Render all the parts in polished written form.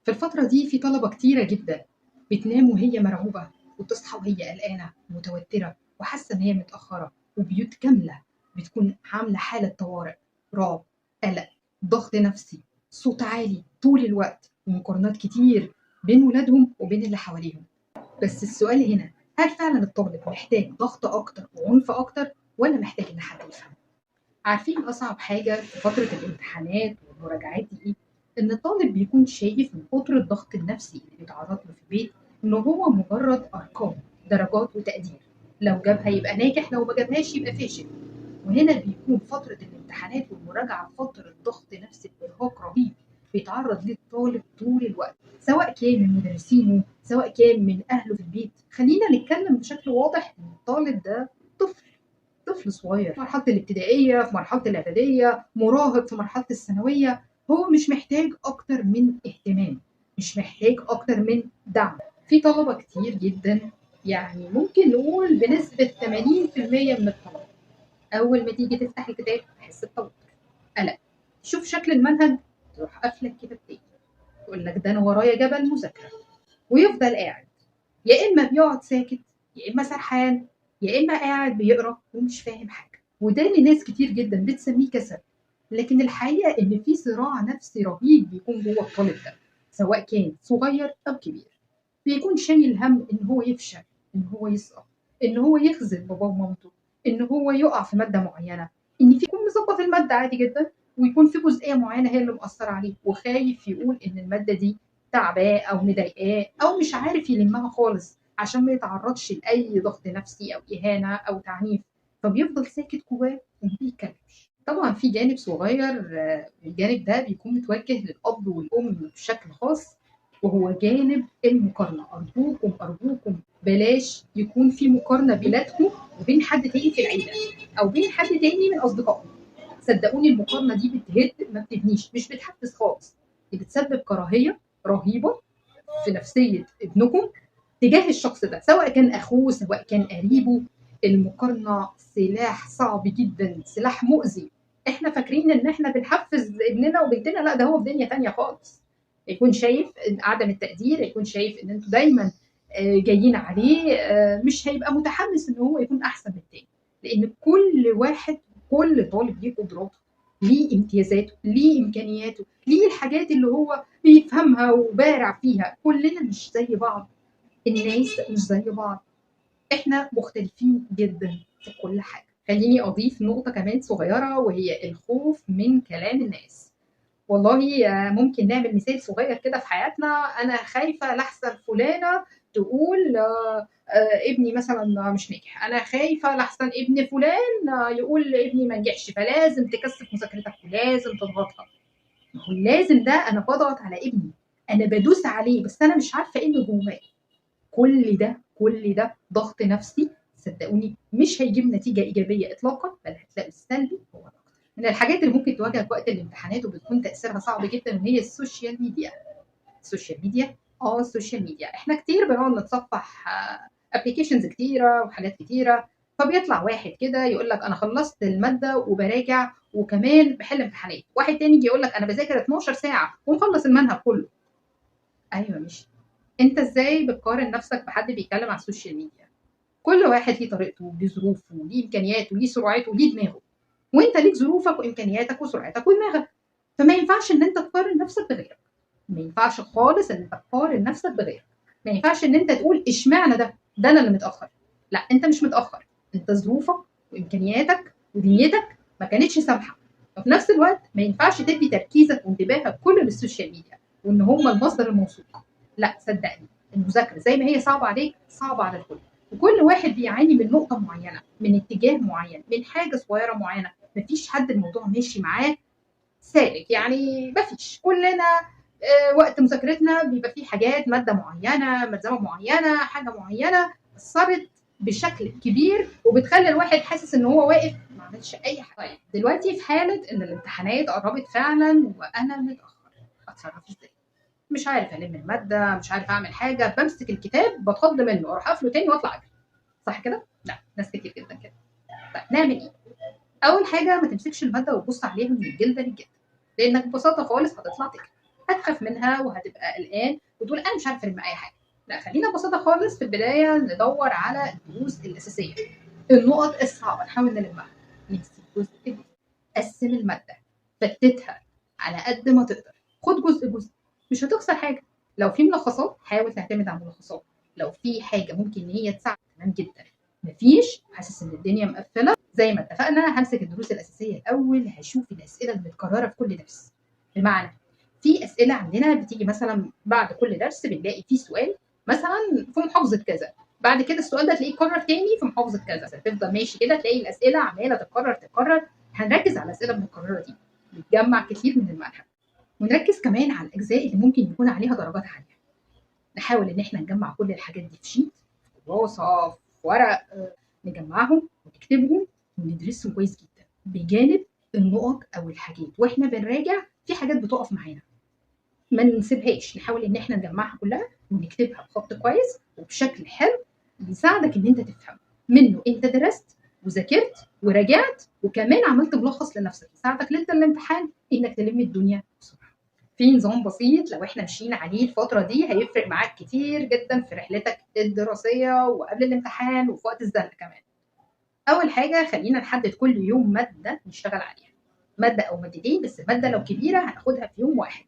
في الفترة دي في طلبة كتيرة جدًا بتنام وهي مرعوبة، وتصحى وهي قلقانة ومتوترة وحاسة إن هي متأخرة، وبيوت كاملة بتكون عاملة حالة طوارئ، رعب، قلق، ضغط نفسي، صوت عالي طول الوقت، ومقارنات كتير بين ولادهم وبين اللي حواليهم. بس السؤال هنا، هل فعلًا الطالب محتاج ضغط أكتر وعنف أكتر، والّا محتاج إن حد يفهمه؟ عارفين أصعب حاجة في فترة الامتحانات والمراجعات دي إيه؟ إن الطالب بيكون شايف من كتر الضغط النفسي اللي بيتعرض له في البيت إن هو مجرد أرقام، درجات وتقدير، لو جابها يبقى ناجح، لو ما جابهاش يبقى فاشل. وهنا بيكون فترة الامتحانات والمراجعة فترة ضغط نفسي وإرهاق رهيب بيتعرض ليه الطالب طول الوقت، سواء كان من مدرسينه سواء كان من أهله في البيت. خلينا نتكلم بشكل واضح إن الطالب ده طفل صغير في مرحلة الابتدائية، في مرحلة الإعدادية، مراهق في مرحلة الثانوية. هو مش محتاج أكتر من اهتمام، مش محتاج أكتر من دعم. في طلبة كتير جدًا، يعني ممكن نقول بنسبة 80% من الطلبة أول ما تيجي تفتح الكتاب تحس بتوتر، قلق، تشوف شكل المنهج تروح قافلة الكتاب تاني، تقول لك ده أنا ورايا جبل مذاكرة، ويفضل قاعد، يا إما بيقعد ساكت، يا إما سرحان، يا إما قاعد بيقرا ومش فاهم حاجة. وده اللي ناس كتير جدًا بتسميه كسل، لكن الحقيقة إن في صراع نفسي رهيب بيكون جوه الطالب ده، سواء كان صغير أو كبير. بيكون شايل هم إن هو يفشل، إن هو يسقط، إن هو يخذل باباه ومامته، إن هو يقع في مادة معينة، إن يكون مضبط المادة عادي جدًا، ويكون في جزئية معينة هي اللي مأثرة عليه، وخايف يقول إن المادة دي تعباه أو مضايقاه أو مش عارف يلمها خالص عشان ما يتعرضش لأي ضغط نفسي أو إهانة أو تعنيف، فبيفضل ساكت جواه وما بيتكلمش. طبعًا في جانب صغير، الجانب ده بيكون متوجه للأب والأم بشكل خاص، وهو جانب المقارنة. أرجوكم بلاش يكون في مقارنة بيناتكم وبين حد تاني في العيلة أو بين حد تاني من أصدقائكم. صدقوني المقارنة دي بتهد ما بتبنيش، مش بتحفز خالص، دي بتسبب كراهية رهيبة في نفسية ابنكم تجاه الشخص ده، سواء كان أخوه سواء كان قريبه. المقارنة سلاح صعب جدًا، سلاح مؤذي. إحنا فاكرين إن إحنا بنحفز ابننا وبنتنا، لأ ده هو في دنيا تانية خالص. يكون شايف إن عدم التقدير، يكون شايف إن أنتم دايمًا جايين عليه، مش هيبقى متحمس إن هو يكون أحسن من التاني، لإن كل واحد، كل طالب ليه قدراته، ليه امتيازاته، ليه إمكانياته، ليه الحاجات اللي هو بيفهمها وبارع فيها. كلنا مش زي بعض، الناس مش زي بعض، إحنا مختلفين جدًا في كل حاجة. خلّيني أضيف نقطة كمان صغيرة، وهي الخوف من كلام الناس. والله ممكن نعمل مثال صغير كده في حياتنا، أنا خايفة لأحسن فلانة تقول ابني مثلًا مش ناجح، أنا خايفة لأحسن ابن فلان يقول ابني ما نجحش، فلازم تكثّف مذاكرتك ولازم تضغطها. ما هو اللازم ده أنا باضغط على ابني، أنا بادوس عليه، بس أنا مش عارفة إيه اللي جواه. كل ده ضغط نفسي، صدقوني مش هيجيب نتيجة إيجابية إطلاقًا، بل هتلاقي السلبي هو الأكتر. من الحاجات اللي ممكن تواجهك وقت الامتحانات وبتكون تأثيرها صعب جدًا وهي السوشيال ميديا. السوشيال ميديا، السوشيال ميديا، إحنا كتير بنقعد نتصفح applications كتيرة وحاجات كتيرة، فبيطلع واحد كده يقول لك أنا خلّصت المادة وباراجع وكمان باحل امتحانات، واحد تاني ييجي يقول لك أنا باذاكر 12 ساعة ومخلّص المنهج كله. أيوه ماشي، أنت إزاي بتقارن نفسك بحد بيتكلم على السوشيال ميديا؟ كل واحد ليه طريقته، ليه ظروفه، ليه إمكانياته، ليه سرعته، ليه دماغه، وأنت ليك ظروفك وإمكانياتك وسرعتك ودماغك، فما ينفعش إن أنت تقارن نفسك بغيرك، ما ينفعش خالص إن أنت تقارن نفسك بغيرك، ما ينفعش إن أنت تقول إشمعنى ده أنا اللي متأخر، لأ أنت مش متأخر، أنت ظروفك وإمكانياتك ودنيتك ما كانتش سامحة، وفي نفس الوقت ما ينفعش تدي تركيزك وانتباهك كله للسوشيال ميديا وإن هم المصدر الموثوق. لأ صدقني، المذاكرة زي ما هي صعبة عليك صعبة على الكل، وكل واحد بيعاني من نقطة معينة، من اتجاه معين، من حاجة صغيرة معينة، مفيش حد الموضوع ماشي معاه سالك، يعني مفيش. كلنا وقت مذاكرتنا بيبقى فيه حاجات، مادة معينة، ملزمة معينة، حاجة معينة أثرت بشكل كبير وبتخلي الواحد حاسس إن هو واقف ما عملش أي حاجة. طيب دلوقتي في حالة إن الامتحانات قربت فعلا وأنا متأخر، أتصرف إزاي؟ مش عارف ألم المادة، مش عارف أعمل حاجة، بمسك الكتاب بتخض منه أروح قافله تاني وأطلع أجري. صح كده؟ لا، ناس كتير جدا كده. طيب نعمل إيه؟ أول حاجة ما تمسكش المادة وتبص عليها من الجلدة للجلدة، لأنك ببساطة خالص هتطلع تجري. هتخاف منها وهتبقى قلقان وتقول انا مش عارف الم اي حاجه. لا، خلينا ببساطه خالص في البدايه ندور على الدروس الاساسيه، النقط الصعبه نحاول نلمها، نمسك جزء جزء، قسم الماده، فتتها على قد ما تقدر، خد جزء جزء، مش هتخسر حاجه. لو في ملخصات حاول تعتمد على الملخصات، لو في حاجه ممكن ان هي تساعد تمام جدا، مفيش حاسس ان الدنيا مقفله زي ما اتفقنا همسك الدروس الاساسيه الاول، هشوف الاسئله المتكرره في كل درس. بمعنى في اسئله عندنا بتيجي مثلا بعد كل درس بنلاقي فيه سؤال مثلا في محافظه كذا، بعد كده السؤال ده تلاقيه اتكرر تاني في محافظه كذا، تفضل ماشي كده تلاقي الاسئله عماله تتكرر. هنركز على الاسئله المتكرره دي، بتجمع كتير من المنهج، ونركز كمان على الاجزاء اللي ممكن يكون عليها درجات عاليه. نحاول ان احنا نجمع كل الحاجات دي في شيت، في كراسه، في ورق، نجمعهم ونكتبهم وندرسهم كويس جدا، بجانب النقط او الحاجات واحنا بنراجع في حاجات بتقف معانا ما نسيبهاش، نحاول ان احنا نجمعها كلها ونكتبها بخط كويس وبشكل حلو بيساعدك ان انت تفهم منه. انت درست وذاكرت وراجعت وكمان عملت ملخص لنفسك يساعدك ليله الامتحان انك تلم الدنيا بسرعه. في نظام بسيط لو احنا ماشيين عليه الفتره دي هيفرق معاك كتير جدا في رحلتك الدراسيه وقبل الامتحان وفي وقت الزنقه كمان. اول حاجه خلينا نحدد كل يوم ماده نشتغل عليها، ماده او مادتين، بس الماده لو كبيره هناخدها في يوم واحد.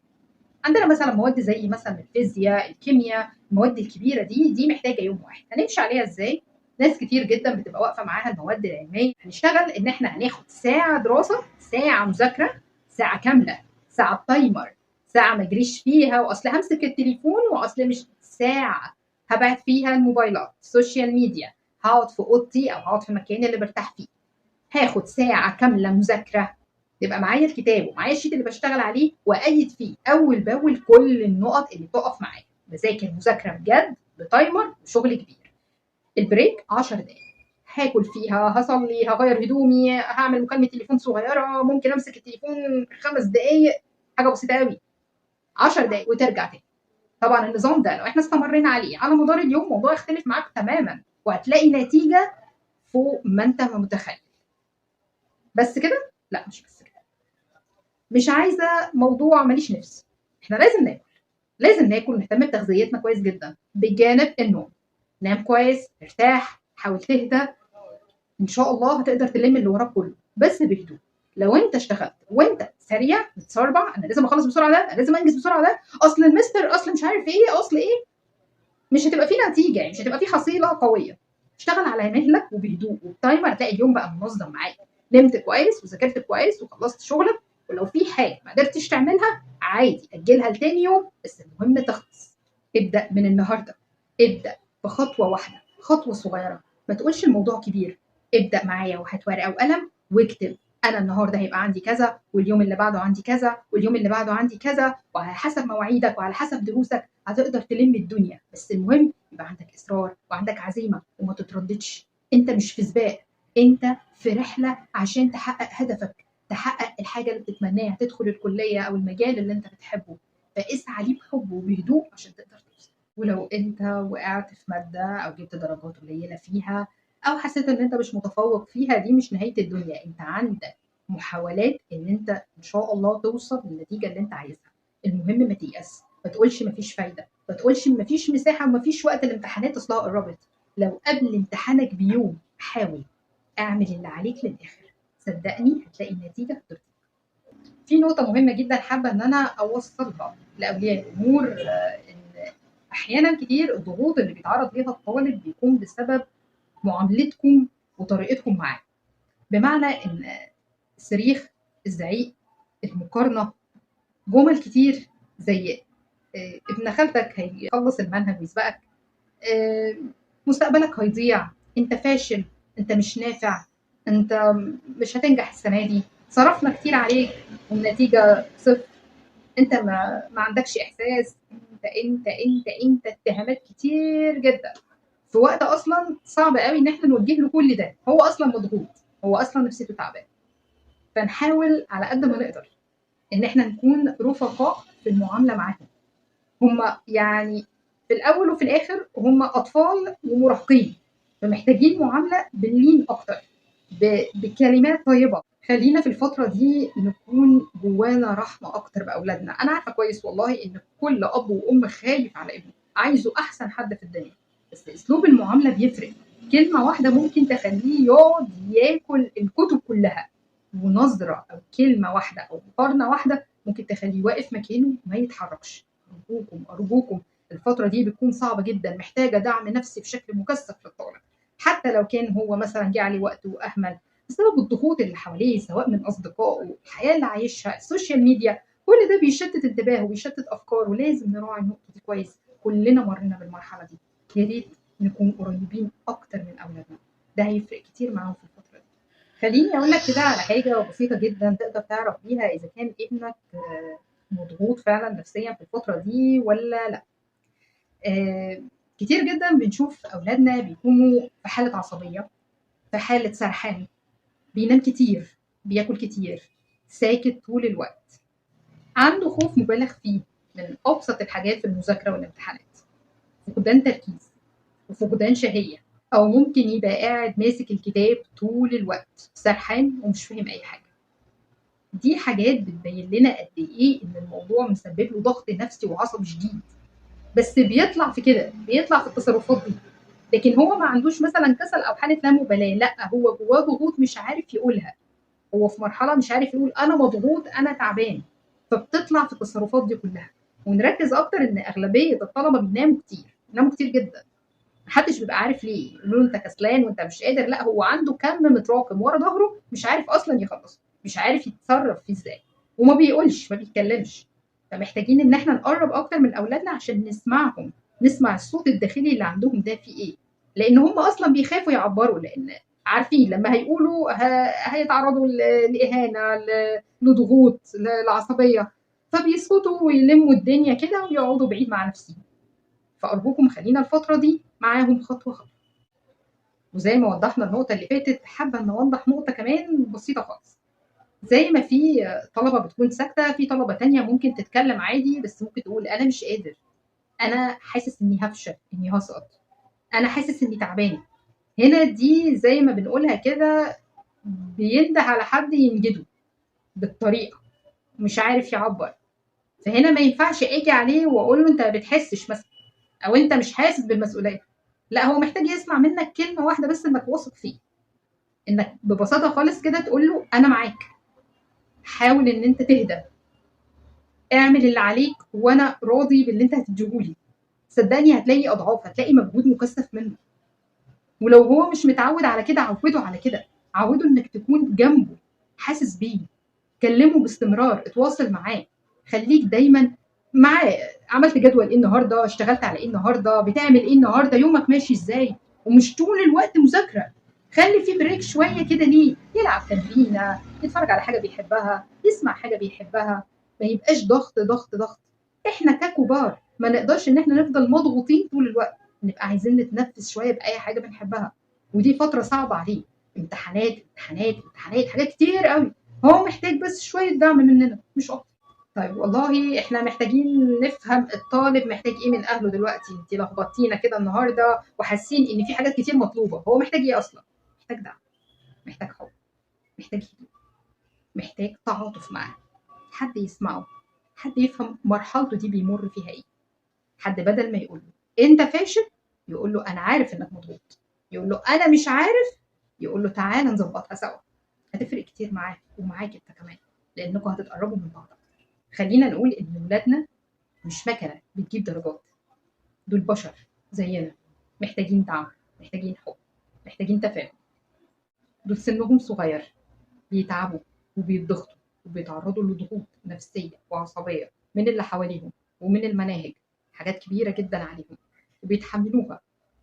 عندنا مثلا مواد زي مثلا الفيزياء، الكيمياء، المواد الكبيره دي محتاجه يوم واحد. هنمشي عليها ازاي؟ ناس كتير جدا بتبقى واقفه معاها المواد العلميه. هنشتغل ان احنا هناخد ساعه دراسه، ساعه مذاكره، ساعه كامله، ساعه تايمر، ساعه ما اجريش فيها واصل همسك التليفون واصل مش ساعه هبعد فيها الموبايلات، السوشيال ميديا، هقعد في اوضتي او هقعد في المكان اللي برتاح فيه. هاخد ساعه كامله مذاكره، يبقى معايا الكتاب ومعايا الشيت اللي بشتغل عليه وايد فيه اول باول كل النقط اللي تقف معايا. بذاكر مذاكره بجد بتايمر وشغل كبير. البريك 10 دقائق، هاكل فيها، هصلي، هغير هدومي، هعمل مكالمه تليفون صغيره، ممكن امسك التليفون 5 دقائق، حاجه بسيطه قوي. 10 دقائق وترجع تاني. طبعا النظام ده لو احنا استمرينا عليه على مدار اليوم الموضوع يختلف معاك تماما وهتلاقي نتيجه فوق ما انت متخيل. بس كده؟ لا مش بس كده، مش عايزه موضوع ماليش نفس. احنا لازم ناكل، لازم ناكل، نهتم بتغذيتنا كويس جدا بجانب النوم. نام كويس، ارتاح، حاول تهدى، ان شاء الله هتقدر تلم اللي وراك كله بس بهدوء. لو انت اشتغلت وانت سريع متسربع، انا لازم اخلص بسرعه، ده انا لازم انجز بسرعه، ده اصل المستر اصل مش عارف ايه اصل ايه، مش هتبقى في نتيجه، يعني مش هتبقى في حصيله قويه. اشتغل على مهلك وبهدوء وبتايمر، هتلاقي اليوم بقى منظم معاك، نمت كويس وذاكرت كويس وخلصت شغلك. ولو في حاجه ما قدرتش تعملها عادي اجلها لتاني يوم، بس المهم تخلص. ابدا من النهارده، ابدا بخطوه واحده، خطوه صغيره، ما تقولش الموضوع كبير. ابدا معايا وهات ورقه وقلم واكتب انا النهارده هيبقى عندي كذا، واليوم اللي بعده عندي كذا، واليوم اللي بعده عندي كذا، وعلى حسب مواعيدك وعلى حسب دروسك هتقدر تلم الدنيا. بس المهم يبقى عندك اصرار وعندك عزيمه وما تترددش. انت مش في سباق، انت في رحله عشان تحقق هدفك، تحقق الحاجه اللي بتتمناها، تدخل الكليه او المجال اللي انت بتحبه، فاسعى ليه بحب وبهدوء عشان تقدر توصل. ولو انت وقعت في ماده او جبت درجات قليله فيها او حسيت ان انت مش متفوق فيها، دي مش نهايه الدنيا، انت عندك محاولات ان انت ان شاء الله توصل للنتيجه اللي انت عايزها. المهم ما تيأس، ما تقولش مفيش فايده، ما تقولش مفيش مساحه ومفيش وقت، الامتحانات اصلها قربت. لو قبل امتحانك بيوم حاول اعمل اللي عليك للاخر، صدقني هتلاقي النتيجه هترضيك. في نقطه مهمه جدا حابه ان انا اوصلها لاولياء الامور، ان احيانا كتير الضغوط اللي بيتعرض ليها الطالب بيكون بسبب معاملتكم وطريقتكم معاه. بمعنى ان الصريخ، الزعيق، المقارنه، جمل كتير زي ابن خالتك هيخلص المنهج ويسبقك، آه، مستقبلك هيضيع، انت فاشل، انت مش نافع، انت مش هتنجح السنه دي، صرفنا كتير عليك والنتيجه صفر، انت ما عندكش احساس، انت اتهامات كتير جدا في وقت اصلا صعب قوي ان احنا نوجه له كل ده، هو اصلا مضغوط، هو اصلا نفسيته تعبان. فنحاول على قد ما نقدر ان احنا نكون رفقاء في المعامله معاهم. هم يعني في الاول وفي الاخر هم اطفال ومراهقين، فمحتاجين معامله باللين اكتر، بكلمات طيبه، خلينا في الفترة دي نكون جوانا رحمة أكتر بأولادنا. أنا عارفة كويس والله إن كل أب وأم خايف على ابنه، عايزه أحسن حد في الدنيا، بس أسلوب المعاملة بيفرق. كلمة واحدة ممكن تخليه يقعد ياكل الكتب كلها، ونظرة أو كلمة واحدة أو مقارنة واحدة ممكن تخليه واقف مكانه ما يتحركش. أرجوكم أرجوكم، الفترة دي بتكون صعبة جدا، محتاجة دعم نفسي بشكل مكثف للطالب. حتى لو كان هو مثلا جه عليه وقت وأهمل بسبب الضغوط اللي حواليه، سواء من أصدقائه، الحياة اللي عايشها، السوشيال ميديا، كل ده بيشتت انتباهه وبيشتت أفكاره. ولازم نراعي النقطة دي كويس، كلنا مرينا بالمرحلة دي. يا ريت نكون قريبين أكتر من أولادنا، ده هيفرق كتير معاهم في الفترة دي. خليني أقول لك كده على حاجة بسيطة جدا تقدر تعرف بيها إذا كان ابنك مضغوط فعلا نفسيا في الفترة دي ولا لا. آه، كتير جدا بنشوف أولادنا بيكونوا في حالة عصبية، في حالة سرحان، بينام كتير، بياكل كتير، ساكت طول الوقت، عنده خوف مبالغ فيه من أبسط الحاجات في المذاكرة والامتحانات، فقدان تركيز وفقدان شهية، أو ممكن يبقى قاعد ماسك الكتاب طول الوقت سرحان ومش فاهم أي حاجة. دي حاجات بتبين لنا قد إيه إن الموضوع مسبب له ضغط نفسي وعصبي شديد، بس بيطلع في كده، بيطلع في التصرفات دي. لكن هو ما عندوش مثلا كسل أو حالة لا مبالاة، لا، هو جواه ضغوط مش عارف يقولها. هو في مرحله مش عارف يقول انا مضغوط انا تعبان، فبتطلع في التصرفات دي كلها. ونركز اكتر ان اغلبيه الطلبه بيناموا كتير، بيناموا كتير جدا. محدش بيبقى عارف ليه، يقولوا له انت كسلان وانت مش قادر، لا، هو عنده كم متراكم ورا ظهره مش عارف اصلا يخلصه، مش عارف يتصرف فيه ازاي، وما بيقولش، ما بيتكلمش. فمحتاجين ان احنا نقرب اكتر من اولادنا عشان نسمعهم، نسمع الصوت الداخلي اللي عندهم ده فيه ايه. لان هم اصلا بيخافوا يعبروا، لان عارفين لما هيقولوا هيتعرضوا لاهانه، لضغوط، لعصبيه، فبيسكتوا ويلموا الدنيا كده ويقعدوا بعيد مع نفسهم. فارجوكم خلينا الفتره دي معاهم خطوه خطوه. وزي ما وضحنا النقطه اللي فاتت، حابه نوضح نقطه كمان بسيطه خالص. زي ما في طلبه بتكون ساكته، في طلبه تانية ممكن تتكلم عادي، بس ممكن تقول انا مش قادر، انا حاسس اني هفشل، اني هسقط، انا حاسس اني تعبان. هنا دي زي ما بنقولها كده، بينده على حد ينجده بالطريقه، مش عارف يعبر. فهنا ما ينفعش اجي عليه واقول له انت ما بتحسش مثلا، او انت مش حاسس بالمسؤوليه. لا، هو محتاج يسمع منك كلمه واحده بس انك واثق فيه، انك ببساطه خالص كده تقول له انا معاك، حاول ان انت تهدى، اعمل اللي عليك وانا راضي باللي انت هتديهولي. صدقني هتلاقي اضعاف، هتلاقي مجهود مكثف منه. ولو هو مش متعود على كده، عوده على كده، عوده انك تكون جنبه، حاسس بيه، كلمه باستمرار، اتواصل معاه، خليك دايما معاه. عملت جدول ايه النهارده، اشتغلت على ايه النهارده، بتعمل ايه النهارده، يومك ماشي ازاي. ومش طول الوقت مذاكره، خلي في بريك شويه كده ليه، يلعب تمرينه، يتفرج على حاجه بيحبها، يسمع حاجه بيحبها. ما يبقاش ضغط ضغط ضغط. احنا ككبار ما نقدرش ان احنا نفضل مضغوطين طول الوقت، نبقى عايزين نتنفس شويه باي حاجه بنحبها. ودي فتره صعبه عليه، امتحانات امتحانات امتحانات، حاجات كتير قوي. هو محتاج بس شويه دعم مننا مش اكتر. طيب والله احنا محتاجين نفهم الطالب محتاج ايه من اهله دلوقتي. انت لخبطتينا كده النهارده وحاسين ان في حاجات كتير مطلوبه. هو محتاج ايه اصلا؟ محتاج دعم، محتاج حب، محتاج هدوء، محتاج تعاطف معاه، حد يسمعه، حد يفهم مرحلته دي بيمر فيها ايه. حد بدل ما يقول له انت فاشل، يقول له انا عارف انك مضغوط، يقول له انا مش عارف، يقول له تعالى نظبطها سوا. هتفرق كتير معاه ومعاك انت كمان، لانكم هتتقربوا من بعض. خلينا نقول ان ولادنا مش مكنه بتجيب درجات، دول بشر زينا، محتاجين دعم، محتاجين حب، محتاجين تفاهم. دول سنهم صغير، بيتعبوا وبيتضغطوا وبيتعرضوا لضغوط نفسيه وعصبيه من اللي حواليهم ومن المناهج، حاجات كبيره جدا عليهم وبيتحملوها.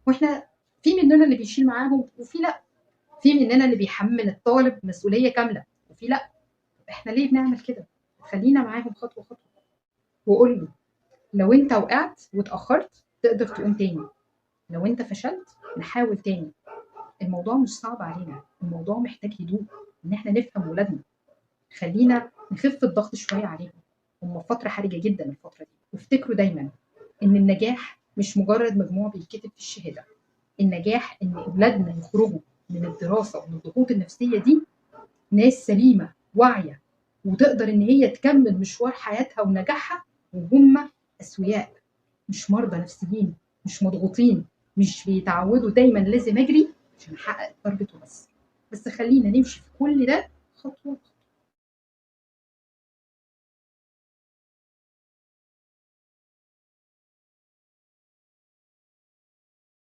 واحنا في مننا اللي بيشيل معاهم وفي لا، في مننا اللي بيحمل الطالب مسؤوليه كامله وفي لا. احنا ليه بنعمل كده؟ خلينا معاهم خطوه خطوه، وقول له لو انت وقعت واتاخرت تقدر تقوم تاني، لو انت فشلت نحاول تاني. الموضوع مش صعب علينا، الموضوع محتاج هدوء، ان احنا نفهم ولادنا. خلينا نخف الضغط شويه عليهم، هم في فتره حرجه جدا الفتره دي. وافتكروا دايما ان النجاح مش مجرد مجموع بيتكتب في الشهاده، النجاح ان اولادنا يخرجوا من الدراسه ومن الضغوط النفسيه دي ناس سليمة واعية وتقدر إن هي تكمل مشوار حياتها ونجاحها وهم أسوياء، مش مرضى نفسيين، مش مضغوطين، مش بيتعودوا دايما لازم أجري عشان أحقق التارجت وبس. بس خلينا نمشي في كل ده خطوة